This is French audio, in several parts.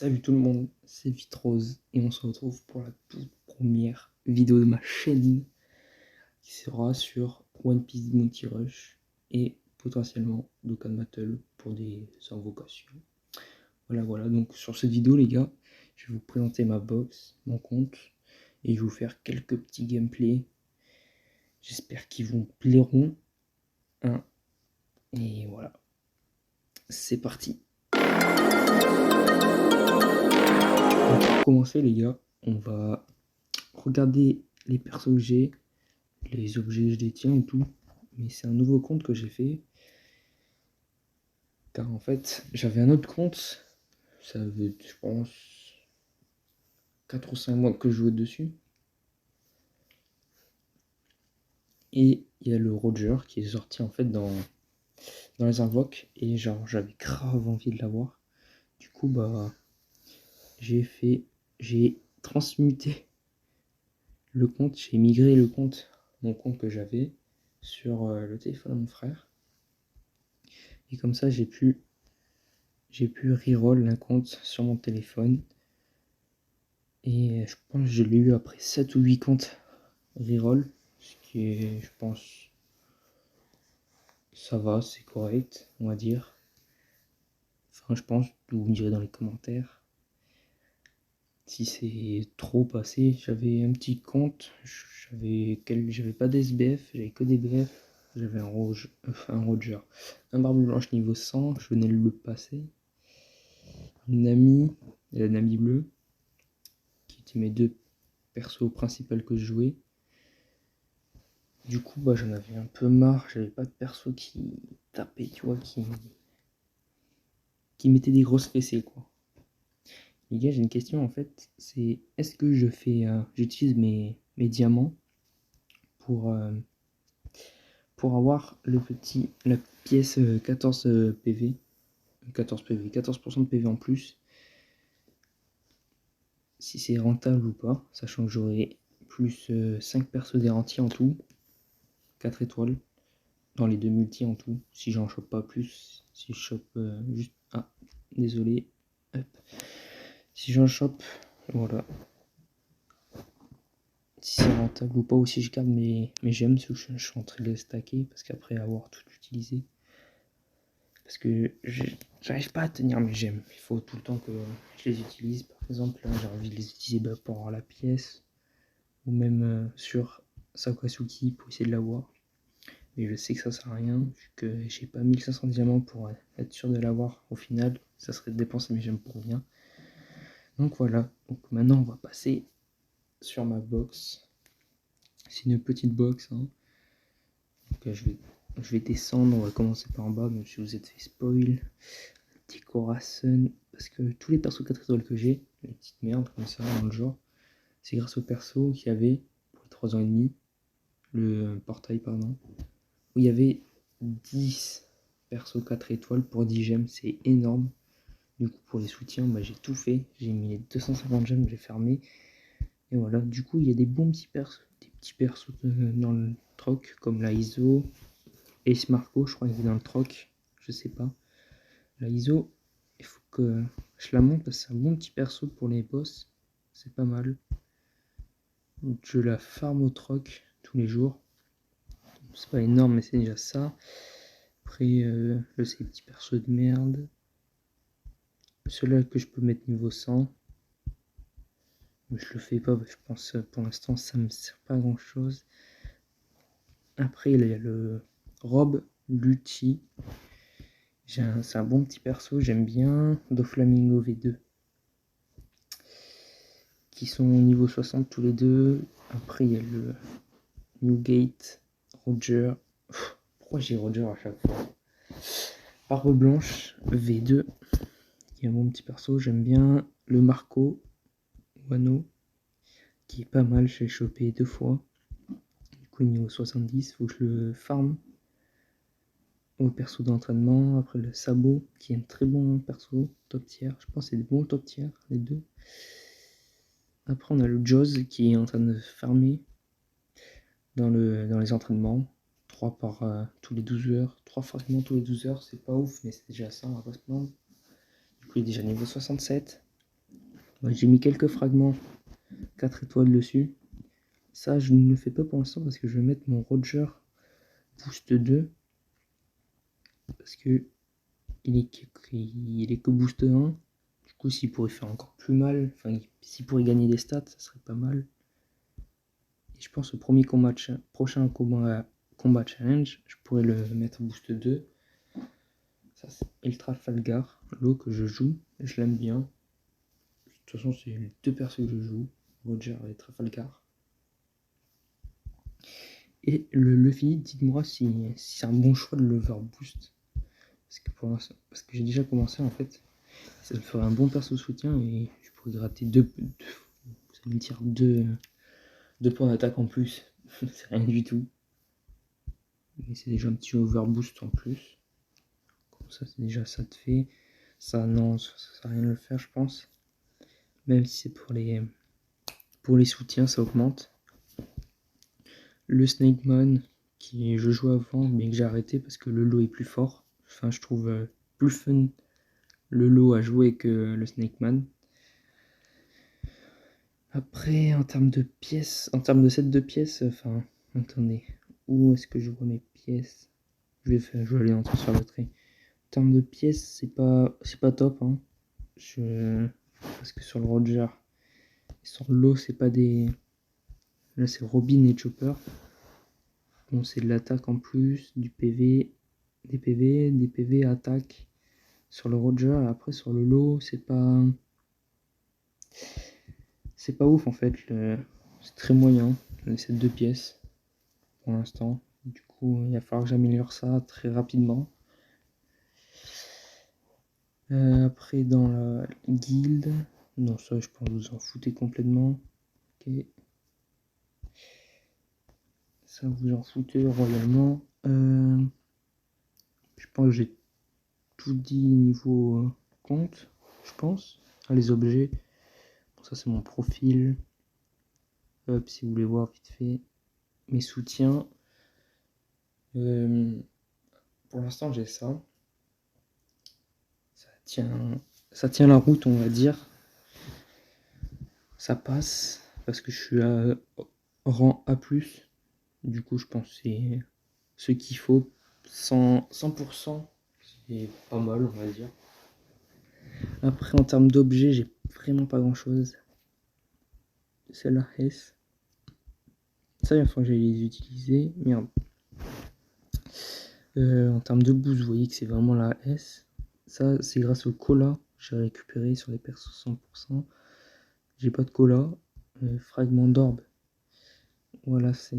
Salut tout le monde, c'est Vitrose et on se retrouve pour la toute première vidéo de ma chaîne qui sera sur One Piece Bounty Rush et potentiellement Dokkan Battle pour des invocations. Voilà, donc sur cette vidéo les gars, je vais vous présenter ma box, mon compte et je vais vous faire quelques petits gameplays. J'espère qu'ils vous plairont. Et voilà, c'est parti. Donc pour commencer les gars, on va regarder les persos que j'ai, les objets que je détiens et tout. Mais c'est un nouveau compte que j'ai fait. Car en fait, j'avais un autre compte. Ça fait, je pense, 4 ou 5 mois que je jouais dessus. Et il y a le Roger qui est sorti en fait dans les invoques. Et genre, j'avais grave envie de l'avoir. Du coup, bah, j'ai transmuté le compte. J'ai migré le compte, mon compte que j'avais, sur le téléphone de mon frère. Et comme ça, j'ai pu reroll un compte sur mon téléphone. Et je pense que je l'ai eu après 7 ou 8 comptes reroll. Ce qui est, je pense, ça va, c'est correct, on va dire. Enfin, je pense, vous me direz dans les commentaires. Si c'est trop passé, j'avais un petit compte, j'avais pas d'SBF, j'avais que des BF. J'avais un Roger, un Barbe Blanche niveau 100, je venais de le passer. Une amie, et un ami bleu, qui étaient mes deux persos principaux que je jouais. Du coup, bah, j'en avais un peu marre, j'avais pas de perso qui tapait, tu vois, qui mettait des grosses fessées, quoi. Les gars, j'ai une question en fait, c'est est-ce que j'utilise mes diamants pour avoir la pièce 14 PV, 14% de PV en plus, si c'est rentable ou pas, sachant que j'aurai plus 5 persos garantis en tout, 4 étoiles dans les deux multis en tout, si j'en chope pas plus, si je chope juste... Ah, désolé, hop. Si j'en chope, voilà. Si c'est rentable ou pas, ou si je garde mes gemmes, je suis en train de les stacker, parce qu'après avoir tout utilisé, parce que j'arrive pas à tenir mes gemmes, il faut tout le temps que je les utilise. Par exemple, là j'ai envie de les utiliser pour avoir la pièce, ou même sur Sakasuki pour essayer de l'avoir. Mais je sais que ça sert à rien, vu que j'ai pas 1500 diamants pour être sûr de l'avoir au final, ça serait de dépenser mes gemmes pour rien. Donc voilà, donc maintenant on va passer sur ma box. C'est une petite box, hein. Donc je vais descendre, on va commencer par en bas, même si vous êtes fait spoil. Petit Corazon, parce que tous les persos 4 étoiles que j'ai, les petites merdes comme ça dans le genre, c'est grâce au perso qu'il y avait pour les 3 ans et demi, le portail pardon, où il y avait 10 persos 4 étoiles pour 10 gemmes, c'est énorme. Du coup pour les soutiens, bah, j'ai tout fait, j'ai mis les 250 gemmes, j'ai fermé. Et voilà, du coup il y a des bons petits persos, dans le troc, comme la ISO, Ace Marco, je crois qu'il est dans le troc, je sais pas. La ISO, il faut que je la monte parce que c'est un bon petit perso pour les boss, c'est pas mal. Donc je la farm au troc tous les jours, c'est pas énorme mais c'est déjà ça. Après là c'est des petits persos de merde. Celui-là que je peux mettre niveau 100, mais je le fais pas, je pense pour l'instant ça me sert pas à grand chose. Après il y a le Rob Lucci, c'est un bon petit perso, j'aime bien. Doflamingo V2 qui sont au niveau 60 tous les deux. Après il y a le Newgate, Roger. Pourquoi j'ai Roger à chaque fois? Barbe Blanche V2 qui est un bon petit perso, j'aime bien. Le Marco Wano qui est pas mal, je l'ai chopé 2 fois. Du coup niveau 70, faut que je le farm au perso d'entraînement. Après le Sabot qui est un très bon perso, top tier. Je pense que c'est des bons top tier les deux. Après on a le Jaws qui est en train de farmer dans les entraînements. 3 par tous les 12 heures. 3 fragments tous les 12 heures, c'est pas ouf, mais c'est déjà ça, on va pas se plaindre. Du coup il est déjà niveau 67. Ouais, j'ai mis quelques fragments 4 étoiles dessus. Ça, je ne le fais pas pour l'instant parce que je vais mettre mon Roger Boost 2. Parce que il est que Boost 1. Du coup, s'il pourrait faire encore plus mal, enfin, s'il pourrait gagner des stats, ça serait pas mal. Et je pense au prochain combat challenge, je pourrais le mettre Boost 2. Ça, c'est Ultra Falgar, l'eau que je joue, je l'aime bien. De toute façon, c'est les deux persos que je joue, Roger et Trafalgar. Et le Luffy, dites-moi si c'est un bon choix de le boost. Parce que j'ai déjà commencé en fait. Ça me ferait un bon perso soutien et je pourrais gratter vous allez me dire deux points d'attaque en plus. C'est rien du tout. Mais c'est déjà un petit overboost en plus. Comme ça, c'est déjà ça de fait. Ça, non, ça sert à rien de le faire, je pense. Même si c'est pour les soutiens, ça augmente. Le Snake Man, qui je jouais avant, mais que j'ai arrêté parce que le lot est plus fort. Enfin, je trouve plus fun le lot à jouer que le Snake Man. Après, en termes de pièces, en termes de set de pièces, enfin, attendez, où est-ce que je vois mes pièces? Je vais aller en transfert de trait. En termes de pièces, c'est pas top, hein. Parce que sur le Roger, et sur l'eau, c'est pas des. Là, c'est Robin et Chopper. Bon, c'est de l'attaque en plus, du PV, des PV, attaque. Sur le Roger, après sur le lot, c'est pas ouf en fait. C'est très moyen, ces deux pièces pour l'instant. Du coup, il va falloir que j'améliore ça très rapidement. Après, dans la guilde, non, ça je pense que vous en foutez complètement. Ok. Ça vous en foutez royalement. Je pense que j'ai tout dit niveau compte, je pense. Ah, les objets. Bon, ça c'est mon profil. Hop, si vous voulez voir vite fait mes soutiens. Pour l'instant j'ai ça. Ça tient la route, on va dire. Ça passe parce que je suis à rang A+. Du coup, je pense que c'est ce qu'il faut. 100%, c'est pas mal, on va dire. Après, en termes d'objets, j'ai vraiment pas grand chose. C'est la S. Ça, il faut que j'aille les utiliser. Merde. En termes de boost, vous voyez que c'est vraiment la S. Ça, c'est grâce au cola. J'ai récupéré sur les persos 100%. J'ai pas de cola. Fragment d'orbe. Voilà, c'est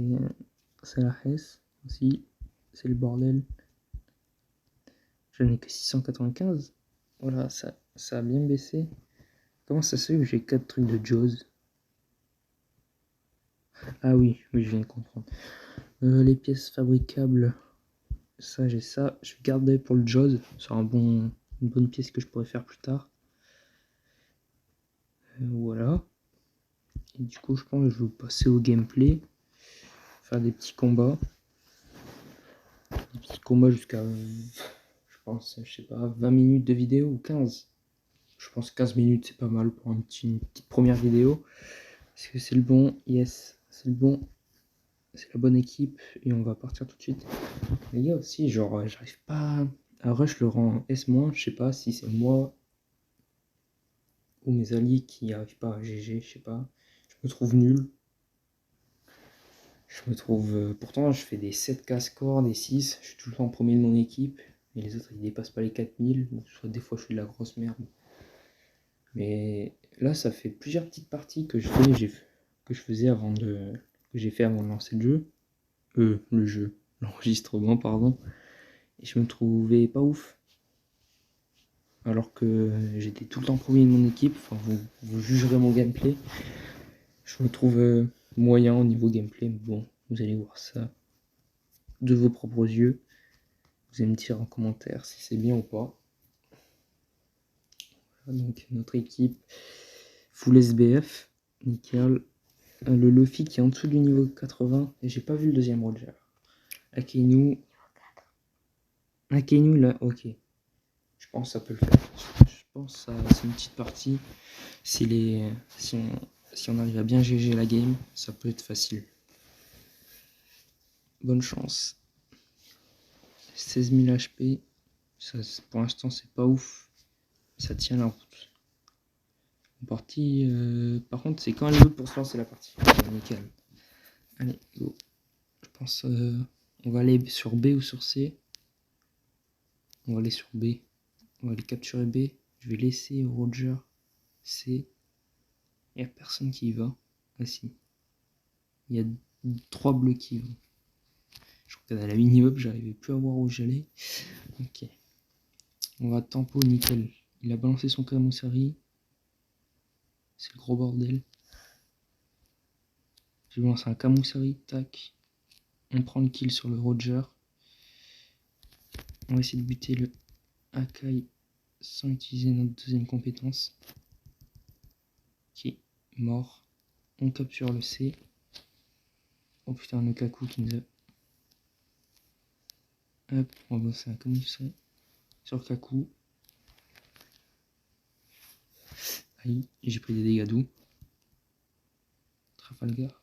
la S aussi. C'est le bordel. Je n'ai que 695. Voilà, ça a bien baissé. Comment ça se fait que j'ai 4 trucs de Jaws? Ah oui, je viens de comprendre. Les pièces fabricables, ça j'ai ça. Je vais garder pour le Jaws. C'est une bonne pièce que je pourrais faire plus tard. Voilà. Et du coup, je pense que je vais passer au gameplay. Faire des petits combats. Des petits combats jusqu'à, je pense, je sais pas, 20 minutes de vidéo ou 15. Je pense 15 minutes, c'est pas mal pour une petite première vidéo. Est-ce que c'est le bon? Yes, c'est le bon. C'est la bonne équipe et on va partir tout de suite. Les gars aussi, genre, j'arrive pas à rush le rang S-. Je sais pas si c'est moi ou mes alliés qui arrivent pas à GG, je sais pas. Je me trouve nul. Je me trouve. Pourtant, je fais des 7K score, des 6. Je suis tout le temps premier de mon équipe. Et les autres, ils dépassent pas les 4000. Donc, des fois, je suis de la grosse merde. Mais là, ça fait plusieurs petites parties que je faisais avant que j'ai fait avant de lancer le jeu, l'enregistrement, pardon. Et je me trouvais pas ouf. Alors que j'étais tout le temps premier de mon équipe. Enfin, vous jugerez mon gameplay. Je me trouve moyen au niveau gameplay. Mais bon, vous allez voir ça de vos propres yeux. Vous allez me dire en commentaire si c'est bien ou pas. Voilà, donc notre équipe full SBF, nickel. Le Luffy qui est en dessous du niveau 80 et j'ai pas vu le deuxième Roger. Akainu là, ok. Je pense que ça peut le faire. Je pense que c'est une petite partie. Si on arrive à bien GG la game, ça peut être facile. Bonne chance. 16 000 HP. Ça, pour l'instant, c'est pas ouf. Ça tient la route. Partie. Par contre, c'est quand elle veut pour se lancer la partie. Nickel. Allez, go. Je pense on va aller sur B ou sur C. On va aller sur B. On va aller capturer B. Je vais laisser Roger C. Il n'y a personne qui y va. Ah si. Il y a 3 bleus qui y vont. Je regardais la mini-up, j'arrivais plus à voir où j'allais. Ok. On va tempo, nickel. Il a balancé son Kamosari. C'est le gros bordel. Je vais lancer un Kamosari, tac. On prend le kill sur le Roger. On va essayer de buter le Akai sans utiliser notre deuxième compétence. Ok, mort. On capture le C. Oh putain, le Kaku qui nous a... Hop, on va lancer un Kamosari sur Kaku. Aïe, j'ai pris des dégâts doux. Trafalgar.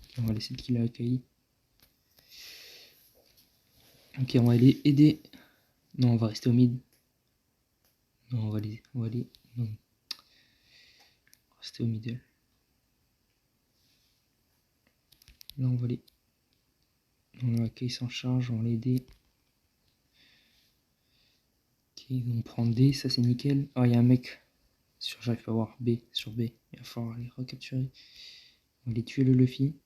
Okay, on va laisser le kill à Akai. Ok, on va aller aider. Non, on va rester au mid. Non, on va aller. Non. On va rester au middle. Là, on va aller. On va Akai s'en charge, on va l'aider. Ok, on prend D, ça c'est nickel. Ah, il y a un mec. J'arrive pas à voir B, sur B. Il va falloir les recapturer. On va aller tuer le Luffy.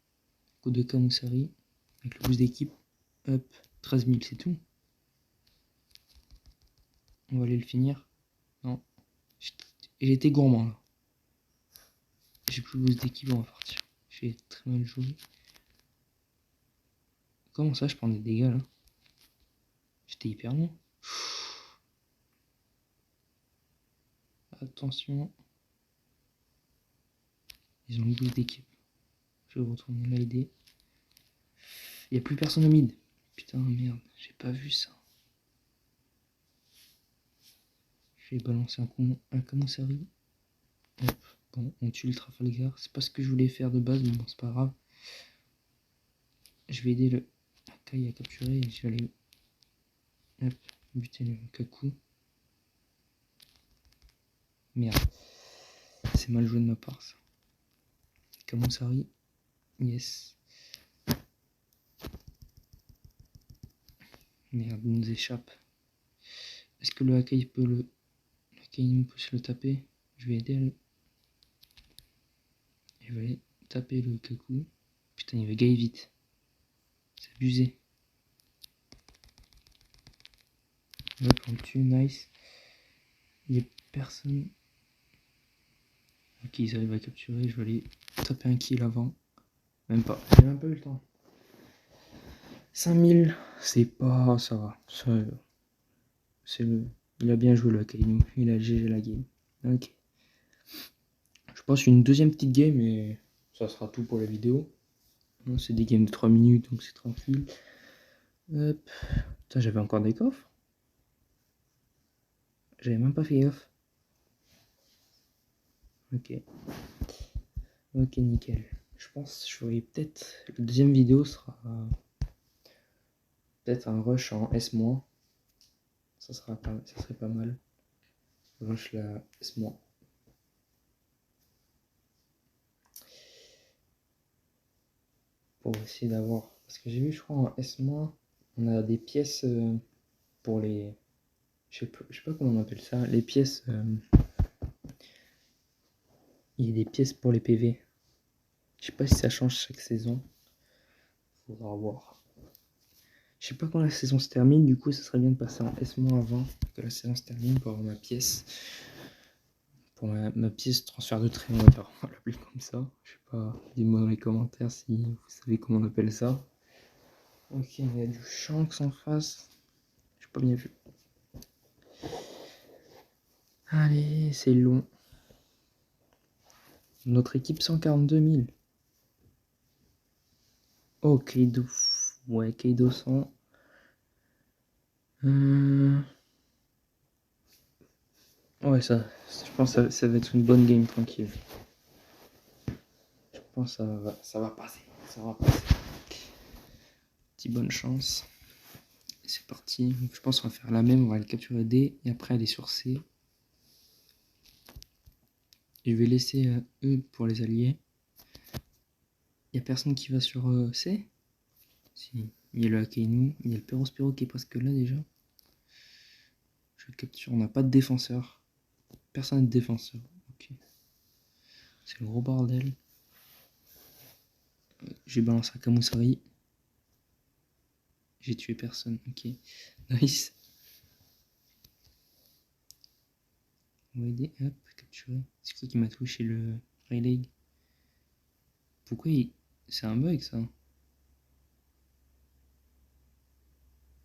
Coup de Kamosari. Avec le boost d'équipe. Hop, 13 000, c'est tout. On va aller le finir. Non. J'ai été gourmand là. J'ai plus le boost d'équipe, on va partir. J'ai très mal joué. Comment ça, je prends des dégâts là? J'étais hyper loin. Attention. Ils ont le boost d'équipe. Je vais retourner l'aider. Il n'y a plus personne au mid. Putain, merde, j'ai pas vu ça. Je vais balancer un Kamosari. Hop, bon, on tue le Trafalgar. C'est pas ce que je voulais faire de base, mais bon, c'est pas grave. Je vais aider le Akai à capturer et je vais aller hop, buter le Kaku. Merde. C'est mal joué de ma part, ça. Kamosari. Yes. Merde, il nous échappe. Est-ce que le Akai peut le... Akai peut se le taper? Je vais aider à le... Je vais aller taper le Kaku. Putain, il va gailler vite. C'est abusé. Hop, on le tue, nice. Il n'y a personne. Ok, ils arrivent à capturer. Je vais aller taper un kill avant. Même pas. J'ai même pas eu le temps. 5000, c'est pas. Ça va. C'est le. Il a bien joué le Akainu. Il a GG la game. Ok. Je pense une deuxième petite game et ça sera tout pour la vidéo. C'est des games de 3 minutes donc c'est tranquille. Hop. Putain, j'avais encore des coffres. J'avais même pas fait gaffe. Ok. Ok, nickel. Je pense que je ferai peut-être. La deuxième vidéo sera peut-être un rush en S-. Ça serait pas mal. Rush la S-. Pour essayer d'avoir. Parce que j'ai vu, je crois, en S-, on a des pièces pour les. Je sais pas comment on appelle ça. Les pièces. Il y a des pièces pour les PV. Je sais pas si ça change chaque saison. Faudra voir. Je sais pas quand la saison se termine, du coup ça serait bien de passer en S- avant que la saison se termine pour avoir ma pièce. Pour ma pièce transfert de trait, on va dire. On va l'appeler comme ça. Je sais pas, dites-moi dans les commentaires si vous savez comment on appelle ça. Ok, il y a du Shanks en face. J'ai pas bien vu. Allez, c'est long. Notre équipe 142 000. Oh, Kaido. Ouais, Kaido 100. Ouais, je pense que ça va être une bonne game tranquille. Je pense que ça va passer. Ça va passer. Petite bonne chance. C'est parti. Je pense qu'on va faire la même. On va le capturer D et après aller sur C. Et je vais laisser E pour les alliés. Il n'y a personne qui va sur C. Si. Il y a le Akainu. Il y a le Perospero qui est presque là déjà. Je le capture. On n'a pas de défenseur. Personne n'est défenseur. Ok. C'est le gros bordel. J'ai balancé à Kamusari. J'ai tué personne. Ok. Nice. On va aider. Hop. Capturer. C'est quoi qui m'a touché le Rayleigh? Pourquoi il... C'est un bug ça?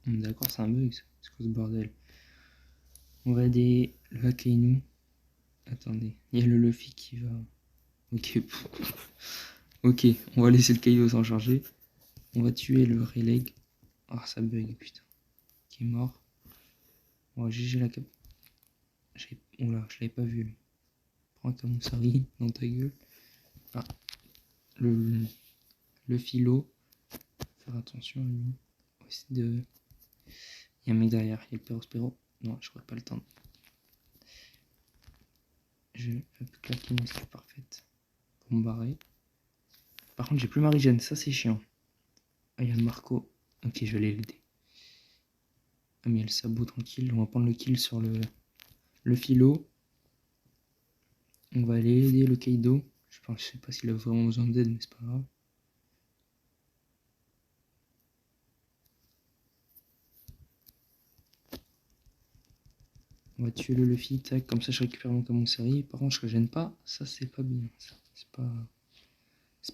D'accord, c'est un bug ça. C'est quoi ce bordel? On va aider le Akainu. Attendez. Il y a le Luffy qui va... Ok. Ok. On va laisser le Kaido s'en charger. On va tuer le Rayleigh. Ah, ça bug, putain. Qui est mort. On va GG la cap. Oula, je l'avais pas vu. Lui. Prends un Kamusari dans ta gueule. Ah. Le philo. Faire attention à lui. On va essayer de... Il y a un mec derrière. Il y a le Perospero. Non, j'aurais pas le temps. Je vais claquer une skill parfaite pour me barrer. Par contre, j'ai plus ma régène. Ça, c'est chiant. Ah, il y a le Marco. Ok, je vais aller l'aider. Ah, mais il y a le sabot tranquille. On va prendre le kill sur le philo. On va aller aider le Kaido. Je sais pas s'il a vraiment besoin d'aide, mais c'est pas grave. On va tuer le Luffy, tac, comme ça je récupère mon Kamusari. Par contre, je régène pas, ça c'est pas bien. C'est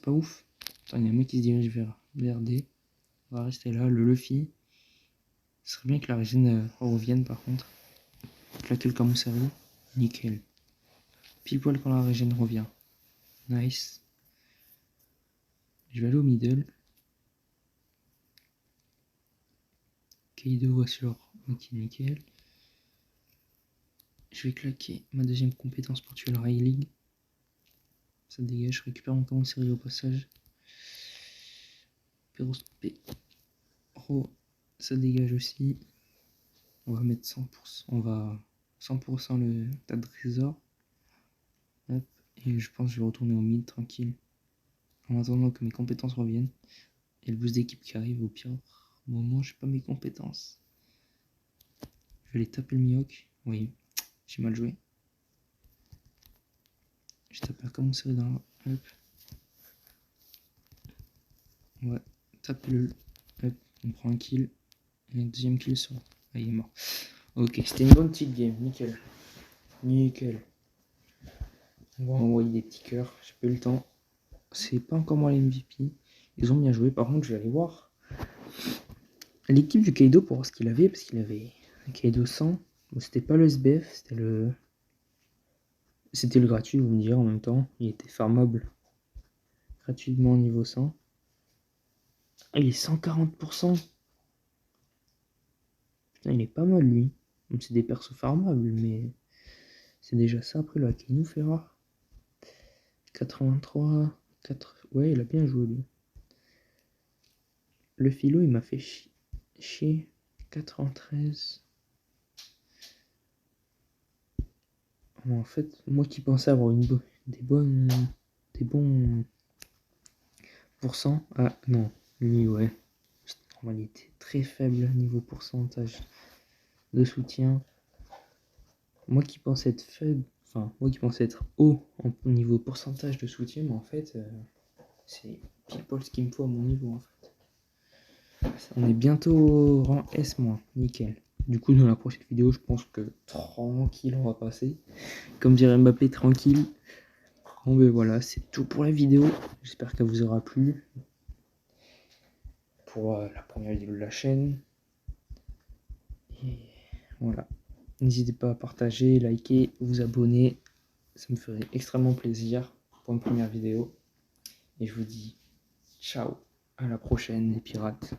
pas ouf. Attends, il y a un mec qui se dirige vers D. On va rester là, le Luffy. Ce serait bien que la régène revienne par contre. Claquer le Kamusari, nickel. Pile poil quand la régène revient. Nice. Je vais aller au middle. Kaido sur. Ok, nickel. Je vais claquer ma deuxième compétence pour tuer le Rayleigh. Ça dégage, je récupère mon Kamusari au passage. Perospero, ça dégage aussi. On va mettre 100%. On va 100% le tas de trésor. Hop. Et je pense que je vais retourner au mid tranquille. En attendant que mes compétences reviennent. Et le boost d'équipe qui arrive au pire moment, je sais pas mes compétences. Je vais aller taper le Mihawk. Oui, j'ai mal joué. Je tape un Kamusari dans la... Hop. On va taper le... Hop. On prend un kill. Et un deuxième kill sur... Ah, il est mort. Ok, c'était une bonne petite game. Nickel. Nickel. On va envoyer des petits cœurs. J'ai pas eu le temps. C'est pas encore moi les MVP. Ils ont bien joué. Par contre, je vais aller voir l'équipe du Kaido pour voir ce qu'il avait. Parce qu'il avait un Kaido 100. Bon, c'était pas le SBF, c'était le gratuit, vous me direz en même temps. Il était farmable gratuitement au niveau 100. Ah, il est 140%. Putain, il est pas mal lui. Même c'est des persos farmables, mais c'est déjà ça. Après, le Akainu fait rare. 83. 4... Ouais, il a bien joué lui. Le philo, il m'a fait chier. 93. En fait, moi qui pensais avoir des bons pourcents. Ah non, lui, ouais. Il était très faible niveau pourcentage de soutien. Moi qui pensais être faible, enfin, moi qui pensais être haut en niveau pourcentage de soutien, mais en fait, c'est pile poil ce qu'il me faut à mon niveau en fait. On est bientôt au rang S-, nickel. Du coup, dans la prochaine vidéo, je pense que tranquille, on va passer. Comme dirait Mbappé, tranquille. Bon, ben voilà, c'est tout pour la vidéo. J'espère qu'elle vous aura plu. Pour la première vidéo de la chaîne. Et voilà. N'hésitez pas à partager, liker, vous abonner. Ça me ferait extrêmement plaisir pour une première vidéo. Et je vous dis ciao, à la prochaine les pirates.